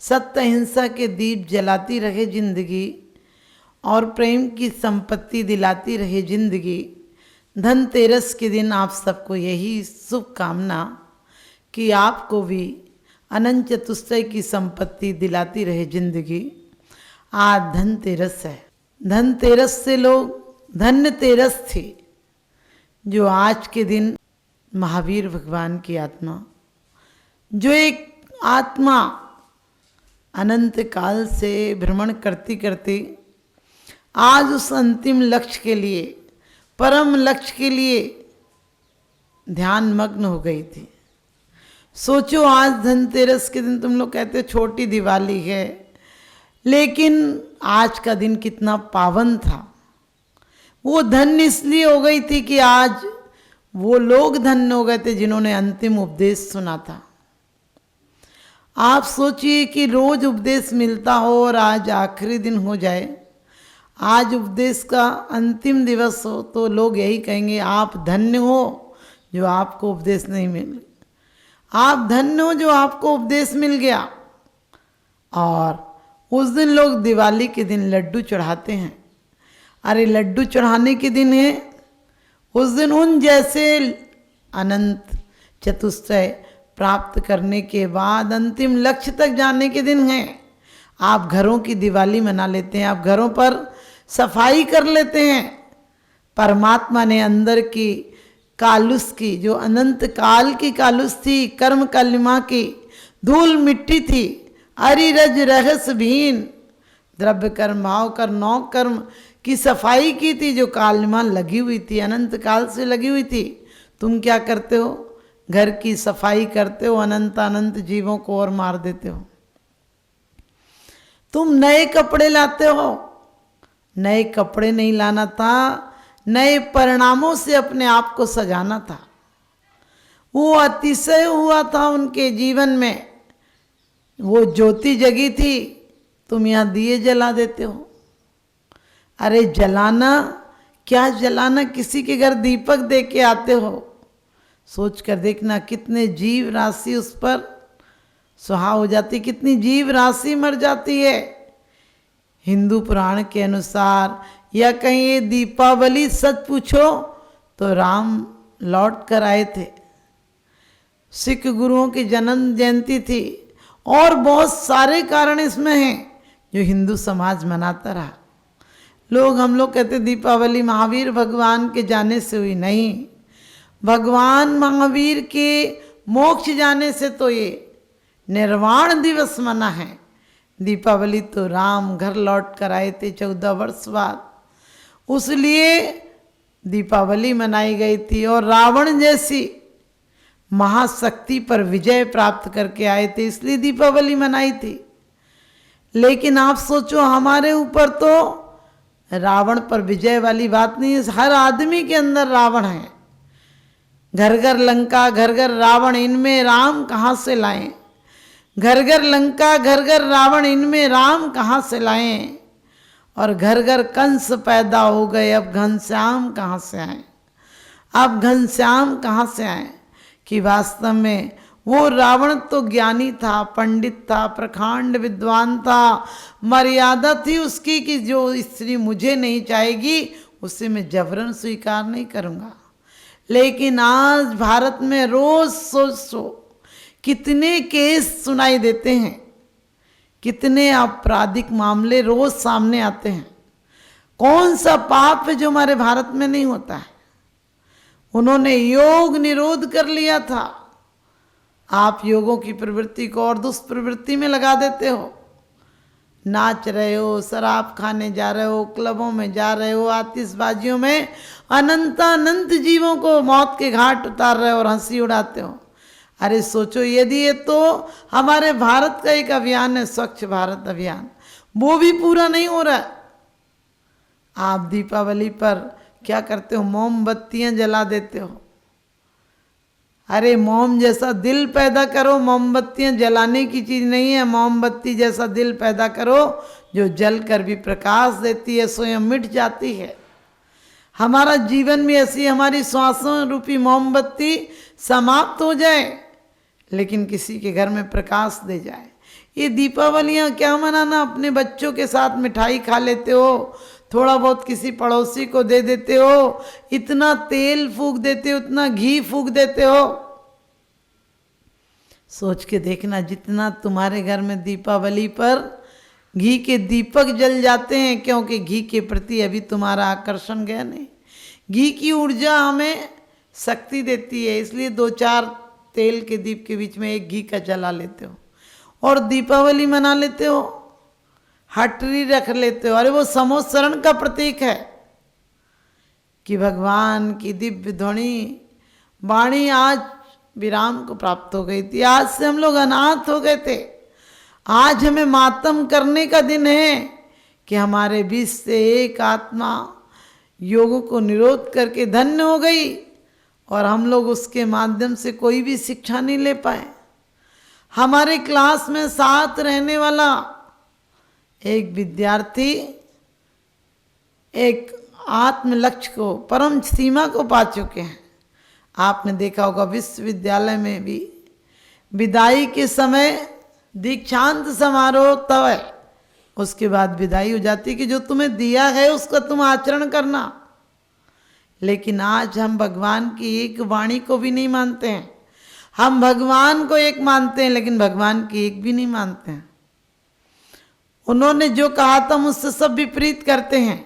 सत्य अहिंसा के दीप जलाती रहे जिंदगी, और प्रेम की संपत्ति दिलाती रहे जिंदगी। धनतेरस के दिन आप सबको यही शुभकामना कि आपको भी अनंत चतुष्टय की संपत्ति दिलाती रहे जिंदगी। आज धनतेरस है। धनतेरस से लोग धन्य तेरस थे जो आज के दिन महावीर भगवान की आत्मा, जो एक आत्मा अनंत काल से भ्रमण करती करती आज उस अंतिम लक्ष्य के लिए, परम लक्ष्य के लिए ध्यान मग्न हो गई थी। सोचो, आज धनतेरस के दिन तुम लोग कहते हो छोटी दिवाली है, लेकिन आज का दिन कितना पावन था। वो धन्य इसलिए हो गई थी कि आज वो लोग धन्य हो गए थे जिन्होंने अंतिम उपदेश सुना था। आप सोचिए कि रोज उपदेश मिलता हो और आज आखिरी दिन हो जाए, आज उपदेश का अंतिम दिवस हो, तो लोग यही कहेंगे आप धन्य हो जो आपको उपदेश नहीं मिल, आप धन्य हो जो आपको उपदेश मिल गया। और उस दिन लोग दिवाली के दिन लड्डू चढ़ाते हैं। अरे लड्डू चढ़ाने के दिन है, उस दिन उन जैसे अनंत चतुष्टय प्राप्त करने के बाद अंतिम लक्ष्य तक जाने के दिन है। आप घरों की दिवाली मना लेते हैं, आप घरों पर सफाई कर लेते हैं। परमात्मा ने अंदर की कालुस की, जो अनंत काल की कालुस थी, कर्म कलिमा की धूल मिट्टी थी, अरिरज रहस भीन, द्रव्य कर्म भाव कर नौ कर्म की सफाई की थी, जो कालिमा लगी हुई थी, अनंत काल से लगी हुई थी। तुम क्या करते हो? घर की सफाई करते हो, अनंत अनंत जीवों को और मार देते हो। तुम नए कपड़े लाते हो, नए कपड़े नहीं लाना था, नए परिणामों से अपने आप को सजाना था। वो अतिशय हुआ था उनके जीवन में, वो ज्योति जगी थी, तुम यहाँ दिए जला देते हो। अरे जलाना क्या जलाना, किसी के घर दीपक दे के आते हो, सोच कर देखना कितने जीव राशि उस पर सुहा हो जाती, कितनी जीव राशि मर जाती है। हिंदू पुराण के अनुसार या कहीं ये दीपावली सच पूछो तो राम लौट कर आए थे, सिख गुरुओं की जन्म जयंती थी, और बहुत सारे कारण इसमें हैं जो हिंदू समाज मनाता रहा। हम लोग कहते दीपावली महावीर भगवान के जाने से हुई, नहीं, भगवान महावीर के मोक्ष जाने से तो ये निर्वाण दिवस मना है। दीपावली तो राम घर लौट कर आए थे 14 वर्ष बाद, उसलिए दीपावली मनाई गई थी। और रावण जैसी महाशक्ति पर विजय प्राप्त करके आए थे, इसलिए दीपावली मनाई थी। लेकिन आप सोचो, हमारे ऊपर तो रावण पर विजय वाली बात नहीं है, हर आदमी के अंदर रावण है। घर घर लंका घर घर रावण, इनमें राम कहाँ से लाएं? घर घर लंका घर घर रावण, इनमें राम कहाँ से लाएं? और घर घर कंस पैदा हो गए, अब घनश्याम कहाँ से आए? अब घनश्याम कहाँ से आए? कि वास्तव में वो रावण तो ज्ञानी था, पंडित था, प्रखांड विद्वान था, मर्यादा थी उसकी कि जो स्त्री मुझे नहीं चाहेगी उसे मैं जबरन स्वीकार नहीं करूँगा। लेकिन आज भारत में रोज सो कितने केस सुनाई देते हैं, कितने आपराधिक मामले रोज सामने आते हैं। कौन सा पाप है जो हमारे भारत में नहीं होता है? उन्होंने योग निरोध कर लिया था। आप योगों की प्रवृत्ति को और दुष्प्रवृत्ति में लगा देते हो। नाच रहे हो, शराब खाने जा रहे हो, क्लबों में जा रहे हो, आतिशबाजियों में अनंत अनंत जीवों को मौत के घाट उतार रहे हो और हंसी उड़ाते हो। अरे सोचो, यदि ये तो हमारे भारत का एक अभियान है, स्वच्छ भारत अभियान, वो भी पूरा नहीं हो रहा। आप दीपावली पर क्या करते हो? मोमबत्तियां जला देते हो। अरे मोम जैसा दिल पैदा करो, मोमबत्तियां जलाने की चीज़ नहीं है। मोमबत्ती जैसा दिल पैदा करो जो जल कर भी प्रकाश देती है, स्वयं मिट जाती है। हमारा जीवन भी ऐसी हमारी श्वासों रूपी मोमबत्ती समाप्त हो जाए, लेकिन किसी के घर में प्रकाश दे जाए। ये दीपावलियाँ क्या मनाना, अपने बच्चों के साथ मिठाई खा लेते हो, थोड़ा बहुत किसी पड़ोसी को दे देते हो, इतना तेल फूंक देते हो, इतना घी फूंक देते हो। सोच के देखना, जितना तुम्हारे घर में दीपावली पर घी के दीपक जल जाते हैं, क्योंकि घी के प्रति अभी तुम्हारा आकर्षण गया नहीं। घी की ऊर्जा हमें शक्ति देती है, इसलिए 2-4 तेल के दीप के बीच में एक घी का जला लेते हो और दीपावली मना लेते हो, हटरी रख लेते हो। अरे वो समोत्सरण का प्रतीक है कि भगवान की दिव्य ध्वनि वाणी आज विराम को प्राप्त हो गई थी। आज से हम लोग अनाथ हो गए थे। आज हमें मातम करने का दिन है कि हमारे बीच से एक आत्मा योग को निरोध करके धन्य हो गई और हम लोग उसके माध्यम से कोई भी शिक्षा नहीं ले पाए। हमारे क्लास में साथ रहने वाला एक विद्यार्थी एक आत्म लक्ष्य को, परम सीमा को पा चुके हैं। आपने देखा होगा विश्वविद्यालय में भी विदाई के समय दीक्षांत समारोह तब है, उसके बाद विदाई हो जाती है कि जो तुम्हें दिया है उसका तुम आचरण करना। लेकिन आज हम भगवान की एक वाणी को भी नहीं मानते हैं। हम भगवान को एक मानते हैं लेकिन भगवान की एक भी नहीं मानते हैं। उन्होंने जो कहा था मुझसे सब विपरीत करते हैं।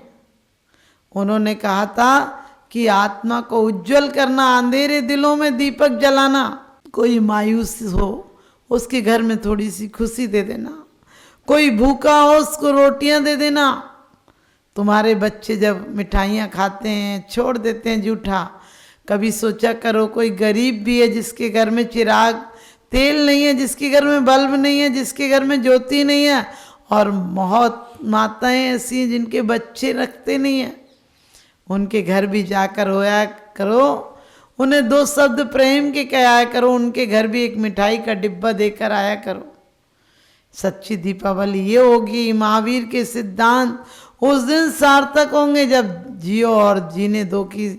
उन्होंने कहा था कि आत्मा को उज्जवल करना, अंधेरे दिलों में दीपक जलाना। कोई मायूस हो उसके घर में थोड़ी सी खुशी दे देना, कोई भूखा हो उसको रोटियां दे देना। तुम्हारे बच्चे जब मिठाइयाँ खाते हैं छोड़ देते हैं जूठा, कभी सोचा करो कोई गरीब भी है जिसके घर में चिराग तेल नहीं है, जिसके घर में बल्ब नहीं है, जिसके घर में ज्योति नहीं है, और बहुत माताएं ऐसी हैं जिनके बच्चे रखते नहीं हैं। उनके घर भी जाकर होया करो, उन्हें 2 शब्द प्रेम के कहा करो, उनके घर भी एक मिठाई का डिब्बा देकर आया करो। सच्ची दीपावली ये होगी, महावीर के सिद्धांत उस दिन सार्थक होंगे जब जियो और जीने दो की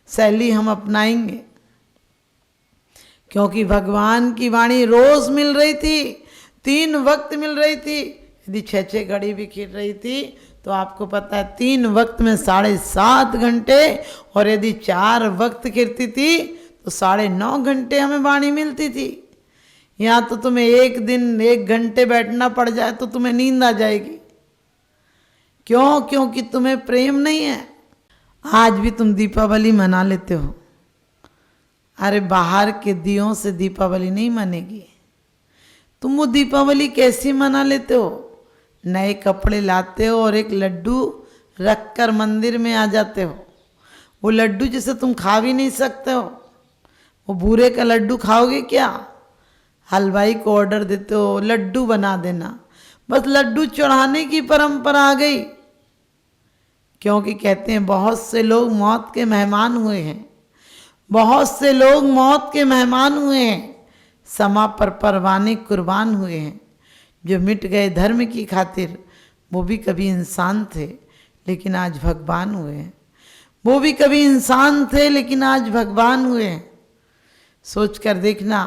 शैली हम अपनाएंगे। क्योंकि भगवान की वाणी रोज मिल रही थी, 3 वक्त मिल रही थी। यदि 6-6 घड़ी भी खिल रही थी तो आपको पता है 3 वक्त में 7.5 घंटे, और यदि 4 वक्त गिरती थी तो 9.5 घंटे हमें वाणी मिलती थी। यहाँ तो तुम्हें एक दिन 1 घंटे बैठना पड़ जाए तो तुम्हें नींद आ जाएगी। क्यों? क्योंकि तुम्हें प्रेम नहीं है। आज भी तुम दीपावली मना लेते हो। अरे बाहर के दियों से दीपावली नहीं मनेगी। तुम वो दीपावली कैसी मना लेते हो? नए कपड़े लाते हो और एक लड्डू रख कर मंदिर में आ जाते हो। वो लड्डू जिसे तुम खा भी नहीं सकते हो, वो बूरे का लड्डू खाओगे क्या? हलवाई को ऑर्डर देते हो लड्डू बना देना, बस लड्डू चढ़ाने की परंपरा आ गई। क्योंकि कहते हैं बहुत से लोग मौत के मेहमान हुए हैं, बहुत से लोग मौत के मेहमान हुए हैं, समा पर परवाने कुर्बान हुए हैं। जो मिट गए धर्म की खातिर, वो भी कभी इंसान थे लेकिन आज भगवान हुए हैं। वो भी कभी इंसान थे लेकिन आज भगवान हुए हैं। सोच कर देखना,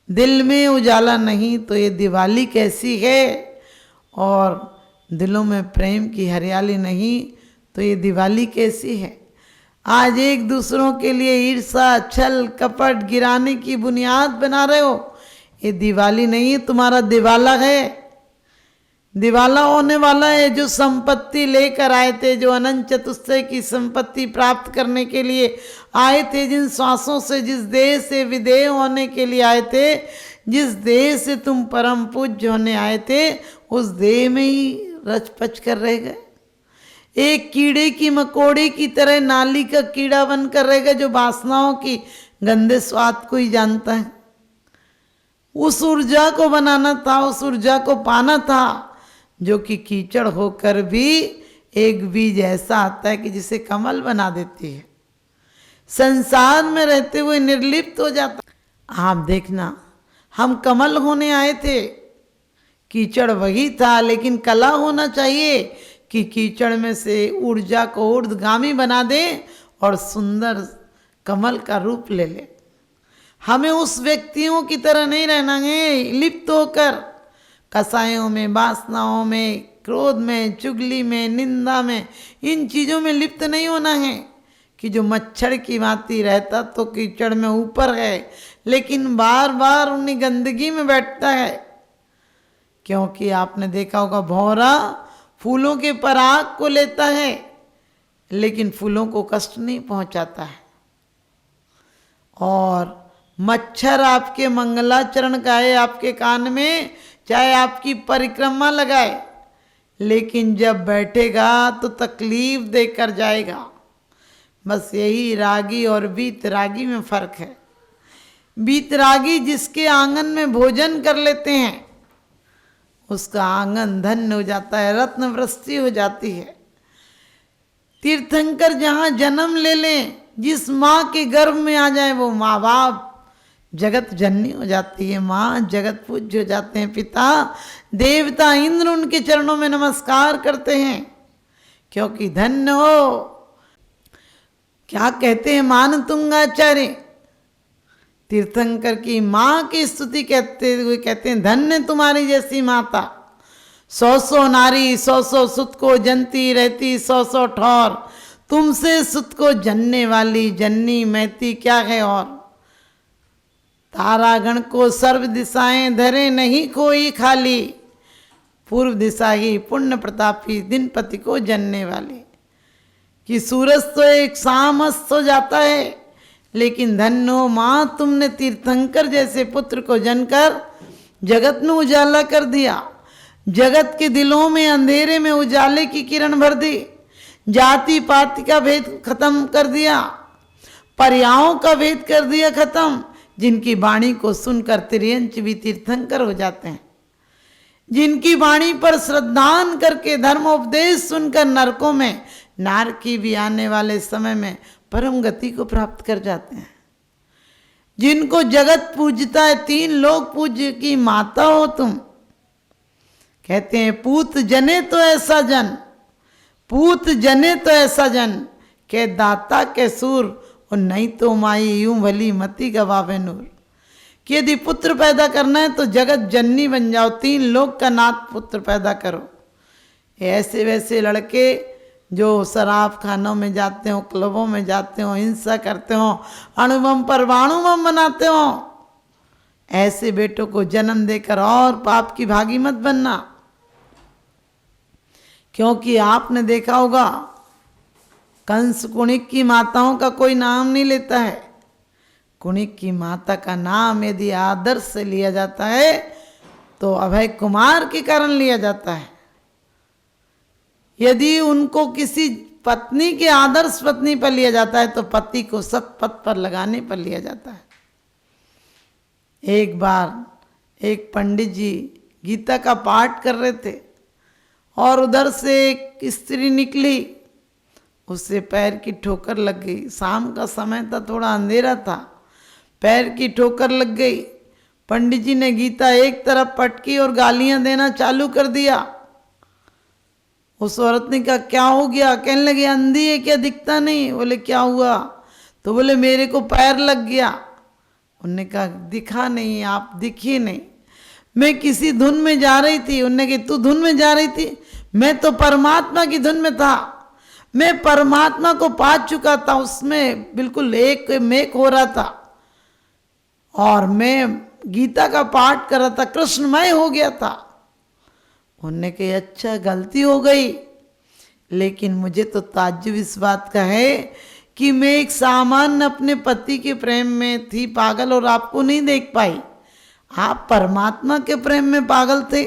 दिल में उजाला नहीं तो ये दिवाली कैसी है, और दिलों में प्रेम की हरियाली नहीं तो ये दिवाली कैसी है। आज एक दूसरों के लिए ईर्ष्या, छल, कपट गिराने की बुनियाद बना रहे हो। ये दिवाली नहीं, तुम्हारा दिवाला है। दिवाला होने वाला है। जो संपत्ति लेकर आए थे, जो अनंत चतुष्टय की संपत्ति प्राप्त करने के लिए आए थे, जिन श्वासों से, जिस देह से विदेह होने के लिए आए थे, जिस देह से तुम परम पूज्य होने आए थे, उस देह में ही रच पच कर रह गए। एक कीड़े की मकोड़े की तरह नाली का कीड़ा बनकर रहेगा, जो वासनाओं की गंदे स्वाद को ही जानता है। उस ऊर्जा को बनाना था, उस ऊर्जा को पाना था, जो कि कीचड़ होकर भी एक बीज ऐसा आता है कि जिसे कमल बना देती है, संसार में रहते हुए निर्लिप्त हो जाता। आप देखना, हम कमल होने आए थे, कीचड़ वही था, लेकिन कला होना चाहिए कि कीचड़ में से ऊर्जा को ऊर्ध्वगामी बना दे और सुंदर कमल का रूप ले ले। हमें उस व्यक्तियों की तरह नहीं रहना है लिप्त होकर कसायों में, वासनाओं में, क्रोध में, चुगली में, निंदा में, इन चीज़ों में लिप्त नहीं होना है कि जो मच्छर की भांति रहता तो कीचड़ में ऊपर है, लेकिन बार बार उन्हीं गंदगी में बैठता है। क्योंकि आपने देखा होगा भौरा फूलों के पराग को लेता है लेकिन फूलों को कष्ट नहीं पहुंचाता है, और मच्छर आपके मंगलाचरण गाए आपके कान में, चाहे आपकी परिक्रमा लगाए, लेकिन जब बैठेगा तो तकलीफ देकर जाएगा। बस यही रागी और वीतरागी में फर्क है। वीतरागी जिसके आंगन में भोजन कर लेते हैं उसका आंगन धन्य हो जाता है, रत्न वृष्टि हो जाती है। तीर्थंकर जहाँ जन्म ले लें, जिस माँ के गर्भ में आ जाए वो माँ बाप जगत जननी हो जाती है, माँ जगत पूज्य हो जाते हैं। पिता देवता इंद्र उनके चरणों में नमस्कार करते हैं, क्योंकि धन्य हो। क्या कहते हैं मान तुंगाचार्य, तीर्थंकर की माँ की स्तुति कहते हुए कहते हैं धन्य तुम्हारी जैसी माता, 100 नारी 100 सुत को जनती रहती 100 ठौर, तुमसे सुत को जनने वाली जननी मैती क्या है और। तारागण को सर्व दिशाएं धरे नहीं कोई खाली, पूर्व दिशा ही पुण्य प्रतापी दिनपति को जनने वाली। कि सूरज तो एक शाम अस्त हो जाता है, लेकिन धन्यो माँ तुमने तीर्थंकर जैसे पुत्र को जनकर जगत में उजाला कर दिया, जगत के दिलों में अंधेरे में उजाले की किरण भर दी, जाति पाति का भेद खत्म कर दिया, पर्यायों का भेद कर दिया खत्म। जिनकी वाणी को सुनकर तिर्यंच भी तीर्थंकर हो जाते हैं, जिनकी वाणी पर श्रद्धान करके धर्मोपदेश सुनकर नरकों में नारकी भी आने वाले समय में परम गति को प्राप्त कर जाते हैं। जिनको जगत पूजता है, 3 लोग पूज्य की माता हो तुम। कहते हैं पूत जने तो ऐसा जन, पूत जने तो ऐसा जन के दाता के सूर, और नहीं तो माई यूं भली मती गवावे नूर। कि यदि पुत्र पैदा करना है तो जगत जननी बन जाओ, 3 लोग का नाथ पुत्र पैदा करो। ऐसे वैसे लड़के जो शराब खानों में जाते हो, क्लबों में जाते हो, हिंसा करते हो, अणुबम परमाणु बम बनाते हो, ऐसे बेटों को जन्म देकर और पाप की भागी मत बनना। क्योंकि आपने देखा होगा कंस कुणिक की माताओं का कोई नाम नहीं लेता है। कुणिक की माता का नाम यदि आदर्श से लिया जाता है तो अभय कुमार के कारण लिया जाता है। यदि उनको किसी पत्नी के आदर्श पत्नी पर लिया जाता है तो पति को सतपथ पर लगाने पर लिया जाता है। एक बार एक पंडित जी गीता का पाठ कर रहे थे और उधर से एक स्त्री निकली, उससे पैर की ठोकर लग गई। शाम का समय था, थोड़ा अंधेरा था, पैर की ठोकर लग गई। पंडित जी ने गीता एक तरफ पटकी और गालियां देना चालू कर दिया। उस औरत ने कहा क्या हो गया? कहने लगे अंधी है क्या, दिखता नहीं? बोले क्या हुआ? तो बोले मेरे को पैर लग गया। उन्होंने कहा दिखा नहीं, आप दिखी नहीं, मैं किसी धुन में जा रही थी। उन्होंने कहा तू धुन में जा रही थी? मैं तो परमात्मा की धुन में था, मैं परमात्मा को पा चुका था, उसमें बिल्कुल एक मेक हो रहा था और मैं गीता का पाठ कर रहा था, कृष्णमय हो गया था। उन्होंने कहा अच्छा गलती हो गई, लेकिन मुझे तो ताज्जुब इस बात का है कि मैं एक सामान्य अपने पति के प्रेम में थी पागल और आपको नहीं देख पाई। आप परमात्मा के प्रेम में पागल थे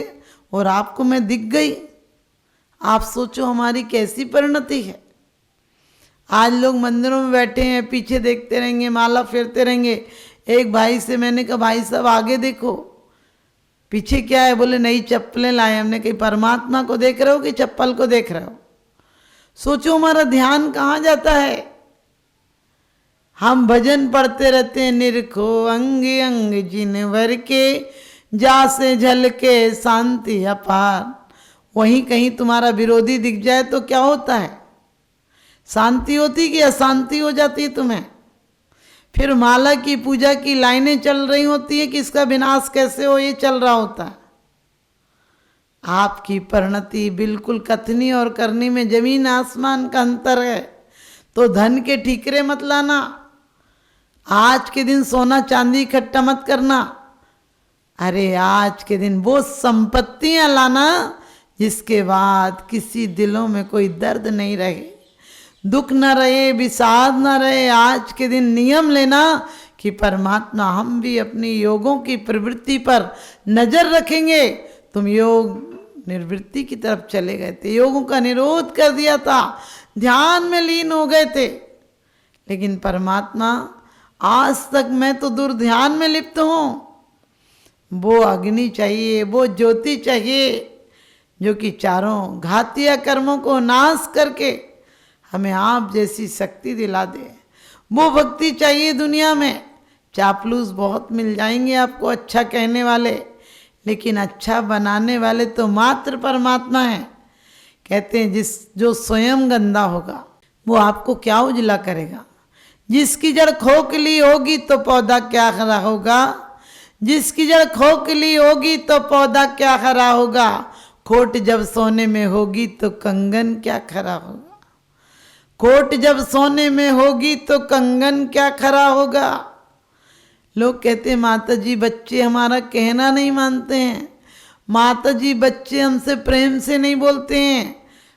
और आपको मैं दिख गई। आप सोचो हमारी कैसी परिणति है। आज लोग मंदिरों में बैठे हैं, पीछे देखते रहेंगे, माला फेरते रहेंगे। एक भाई से मैंने कहा भाई साहब आगे देखो, पीछे क्या है? बोले नई चप्पलें लाए। हमने कही परमात्मा को देख रहे हो कि चप्पल को देख रहे हो? सोचो हमारा ध्यान कहाँ जाता है। हम भजन पढ़ते रहते हैं, निरखो अंग अंग जिनवर के, जा से झलके शांति अपार। वहीं कहीं तुम्हारा विरोधी दिख जाए तो क्या होता है? शांति होती कि अशांति हो जाती है तुम्हें? फिर माला की पूजा की लाइनें चल रही होती है कि इसका विनाश कैसे हो, ये चल रहा होता है। आपकी परिणति बिल्कुल कथनी और करनी में जमीन आसमान का अंतर है। तो धन के ठीकरे मत लाना, आज के दिन सोना चांदी इकट्ठा मत करना। अरे आज के दिन वो संपत्तियां लाना जिसके बाद किसी दिलों में कोई दर्द नहीं रहे, दुख न रहे, विषाद न रहे। आज के दिन नियम लेना कि परमात्मा हम भी अपनी योगों की प्रवृत्ति पर नजर रखेंगे। तुम योग निर्वृत्ति की तरफ चले गए थे, योगों का निरोध कर दिया था, ध्यान में लीन हो गए थे, लेकिन परमात्मा आज तक मैं तो दूर ध्यान में लिप्त हूँ। वो अग्नि चाहिए, वो ज्योति चाहिए जो कि चारों घातीय कर्मों को नाश करके हमें आप जैसी शक्ति दिला दे। वो भक्ति चाहिए दुनिया में। चापलूस बहुत मिल जाएंगे आपको अच्छा कहने वाले, लेकिन अच्छा बनाने वाले तो मात्र परमात्मा हैं। कहते हैं जो स्वयं गंदा होगा वो आपको क्या उजला करेगा। जिसकी जड़ खोखली होगी तो पौधा क्या हरा होगा, जिसकी जड़ खोखली होगी तो पौधा क्या हरा होगा। खोट जब सोने में होगी तो कंगन क्या खरा होगा, खोट जब सोने में होगी तो कंगन क्या खरा होगा। लोग कहते हैं माता जी बच्चे हमारा कहना नहीं मानते हैं, माता जी बच्चे हमसे प्रेम से नहीं बोलते हैं।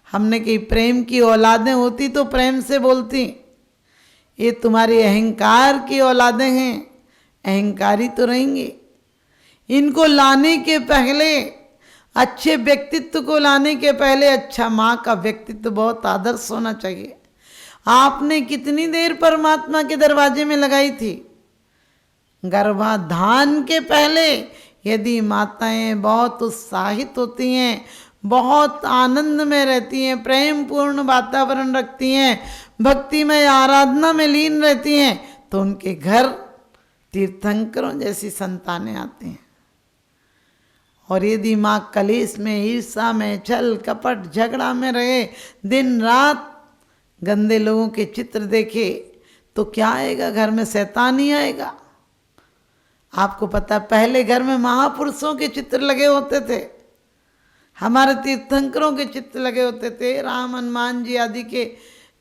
हमने कही प्रेम की औलादें होती तो प्रेम से बोलती, ये तुम्हारी अहंकार की औलादें हैं, अहंकारी तो रहेंगे। इनको लाने के पहले, अच्छे व्यक्तित्व को लाने के पहले अच्छा माँ का व्यक्तित्व बहुत आदर्श होना चाहिए। आपने कितनी देर परमात्मा के दरवाजे में लगाई थी। गर्भाधान के पहले यदि माताएं बहुत उत्साहित होती हैं, बहुत आनंद में रहती हैं, प्रेम पूर्ण वातावरण रखती हैं, भक्ति में आराधना में लीन रहती हैं, तो उनके घर तीर्थंकरों जैसी संतानें आती हैं। और यदि माँ कलेश में, ईर्षा में, छल कपट झगड़ा में रहे, दिन रात गंदे लोगों के चित्र देखे, तो क्या आएगा घर में? शैतान ही आएगा। आपको पता पहले घर में महापुरुषों के चित्र लगे होते थे, हमारे तीर्थंकरों के चित्र लगे होते थे, राम हनुमान जी आदि के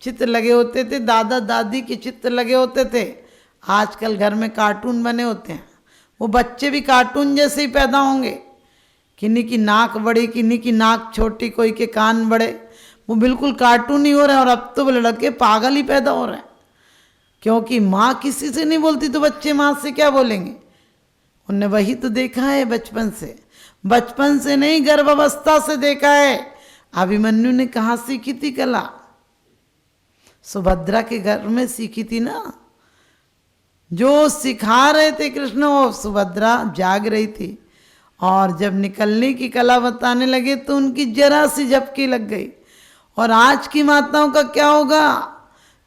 चित्र लगे होते थे, दादा दादी के चित्र लगे होते थे। आजकल घर में कार्टून बने होते हैं, वो बच्चे भी कार्टून जैसे ही पैदा होंगे। किन्हीं की नाक बड़ी, किन्हीं की नाक छोटी, कोई के कान बड़े, वो बिल्कुल कार्टून ही हो रहे हैं। और अब तो लड़के पागल ही पैदा हो रहे हैं, क्योंकि माँ किसी से नहीं बोलती तो बच्चे माँ से क्या बोलेंगे। उनने वही तो देखा है बचपन से, बचपन से नहीं गर्भावस्था से देखा है। अभिमन्यु ने कहाँ सीखी थी कला? सुभद्रा के घर में सीखी थी ना। जो सिखा रहे थे कृष्ण वो सुभद्रा जाग रही थी, और जब निकलने की कला बताने लगे तो उनकी जरा सी झपकी लग गई। और आज की माताओं का क्या होगा?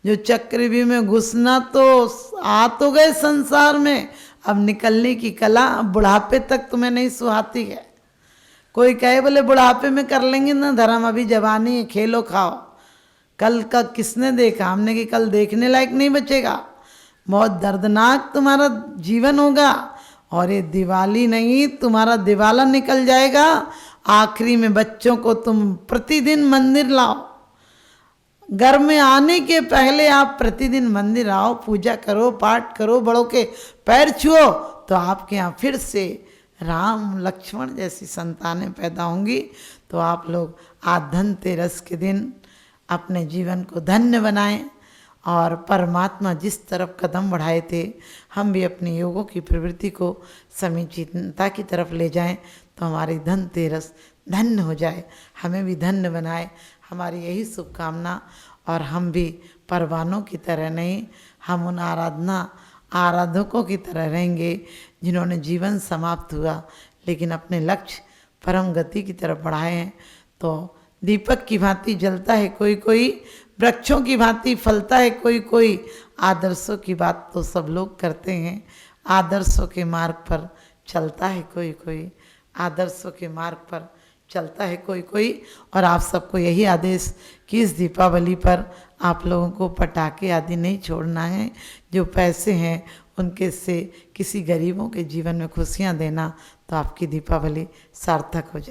जो चक्रव्यूह में घुसना तो आ तो गए संसार में, अब निकलने की कला बुढ़ापे तक तुम्हें नहीं सुहाती है। कोई कहे बोले बुढ़ापे में कर लेंगे ना धर्म, अभी जवानी है, खेलो खाओ। कल का किसने देखा? हमने कि कल देखने लायक नहीं बचेगा, बहुत दर्दनाक तुम्हारा जीवन होगा। और ये दिवाली नहीं, तुम्हारा दिवाला निकल जाएगा। आखिरी में बच्चों को तुम प्रतिदिन मंदिर लाओ, घर में आने के पहले आप प्रतिदिन मंदिर आओ, पूजा करो, पाठ करो, बड़ों के पैर छुओ, तो आपके यहाँ फिर से राम लक्ष्मण जैसी संतानें पैदा होंगी। तो आप लोग आज धनतेरस के दिन अपने जीवन को धन्य बनाएं, और परमात्मा जिस तरफ कदम बढ़ाए थे हम भी अपनी योगों की प्रवृत्ति को समीचीनता की तरफ ले जाएं, तो हमारी धनतेरस धन्य हो जाए, हमें भी धन्य बनाए। हमारी यही शुभकामना। और हम भी परवानों की तरह नहीं, हम उन आराधकों की तरह रहेंगे जिन्होंने जीवन समाप्त हुआ लेकिन अपने लक्ष्य परम गति की तरफ बढ़ाए हैं। तो दीपक की भांति जलता है कोई कोई, वृक्षों की भांति फलता है कोई कोई। आदर्शों की बात तो सब लोग करते हैं, आदर्शों के मार्ग पर चलता है कोई कोई, आदर्शों के मार्ग पर चलता है कोई कोई। और आप सबको यही आदेश कि इस दीपावली पर आप लोगों को पटाखे आदि नहीं छोड़ना है, जो पैसे हैं उनके से किसी गरीबों के जीवन में खुशियाँ देना, तो आपकी दीपावली सार्थक हो जाए।